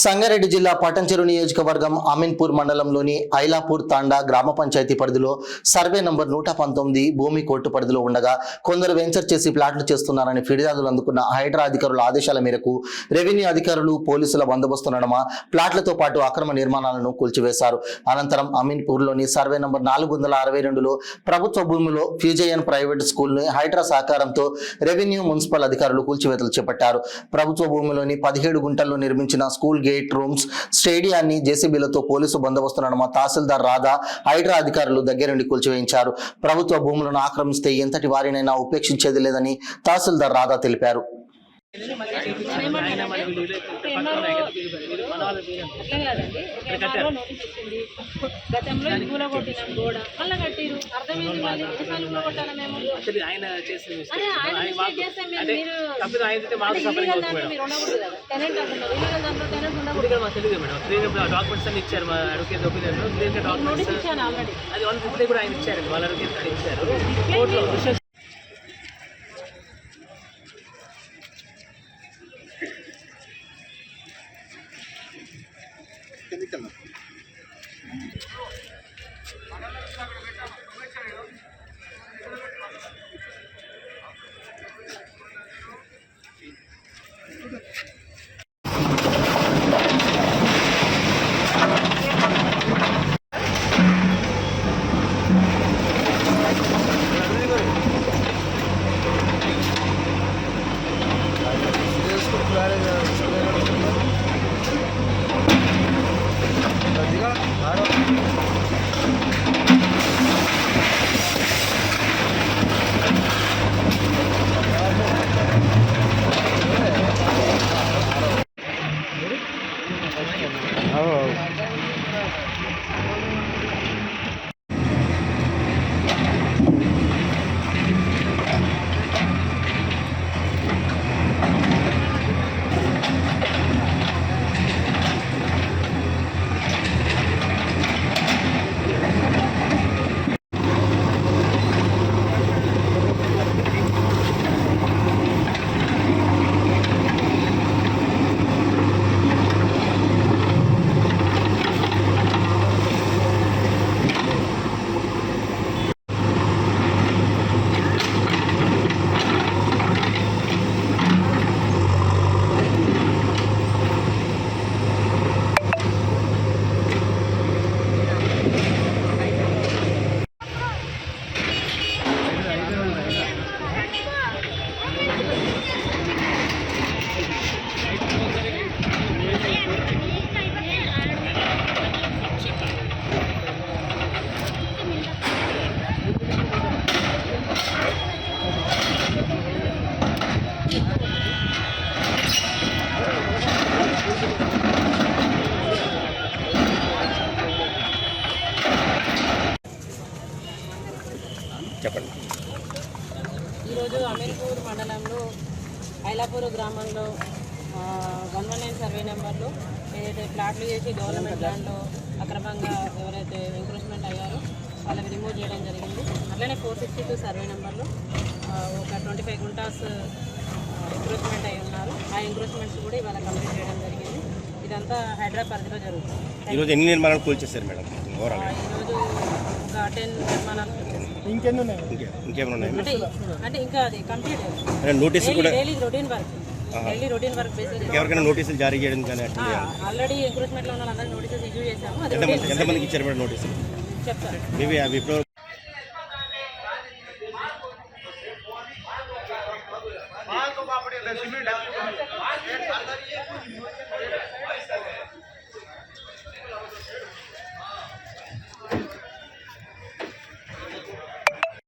సంగారెడ్డి జిల్లా పటంచెరు నియోజకవర్గం అమీన్పూర్ మండలంలోని ఐలాపూర్ తాండా గ్రామ పంచాయతీ పరిధిలో సర్వే నంబర్ 119 భూమి కోర్టు పరిధిలో ఉండగా కొందరు వెంచర్ చేసి ప్లాట్లు చేస్తున్నారని ఫిర్యాదులు అందుకున్న హైడ్రా అధికారుల ఆదేశాల మేరకు రెవెన్యూ అధికారులు పోలీసుల బందోబస్తు నడుమ ప్లాట్లతో పాటు అక్రమ నిర్మాణాలను కూల్చివేశారు. అనంతరం అమీన్పూర్లోని సర్వే నంబర్ 462లో ప్రభుత్వ భూమిలో ఫ్యూజయన్ ప్రైవేట్ స్కూల్ను హైడ్రా సహకారంతో రెవెన్యూ మున్సిపల్ అధికారులు కూల్చివేతలు చేపట్టారు. ప్రభుత్వ భూమిలోని 17 గుంటల్లో నిర్మించిన స్కూల్ గేట్ రూమ్స్ స్టేడియాన్ని జేసీబీలతో పోలీసు బందోబస్తు నడుమ తహసీల్దార్ రాధా హైడ్రా అధికారులు దగ్గరుండి కూల్చివేయించారు. ప్రభుత్వ భూములను ఆక్రమిస్తే ఎంతటి వారినైనా ఉపేక్షించేది లేదని తహసీల్దార్ రాధా తెలిపారు. డాక్యుమెంట్స్ అన్ని ఇచ్చారు. మా అడ్వకేట్ ఒపీనియన్ అది వాళ్ళు ఇప్పుడు కూడా ఆయన ఇచ్చారండి. వాళ్ళ అడ్వకేట్ ఇచ్చారు కోర్టులో. చెప్పండి. ఈరోజు అమీన్పూర్ మండలంలో ఐలాపూర్ గ్రామంలో 119 సర్వే నెంబర్లో ఏదైతే ప్లాట్లు చేసి గవర్నమెంట్ ల్యాండ్లో అక్రమంగా ఎవరైతే ఎంక్రోచ్మెంట్ అయ్యారో వాళ్ళకి రిమూవ్ చేయడం జరిగింది. అట్లనే 462 సర్వే నెంబర్లో ఒక 25 గుంటాస్ ఎంక్రోచ్మెంట్ అయి ఉన్నారు. ఆ ఎంక్రోచ్మెంట్స్ కూడా ఇవాళ కంప్లీట్ చేయడం జరిగింది. ఇదంతా హైడ్రా పరిధిలో జరుగుతుంది. ఈరోజు ఎన్ని నిర్మాణాలు కూల్చేశారు మేడం? ఈరోజు ఒక 10 నిర్మాణాలు. ఇంకేమైనా అంటే ఇంకా అది కంప్లీట్ నోటీసులు కూడా డైలీ రొటీన్ వర్క్ బేసిస్ ఎవరికైనా నోటీసులు జారీ చేయడం కానీ ఆల్రెడీ ఎంక్రోచ్మెంట్లో ఉన్న వాళ్ళందరికీ నోటీసెస్ ఇష్యూ చేశాము. ఎంతమందికి ఇచ్చారు మేడం నోటీసులు? చెప్తారు మేబీ అవి ఇప్పుడు సిమెంట్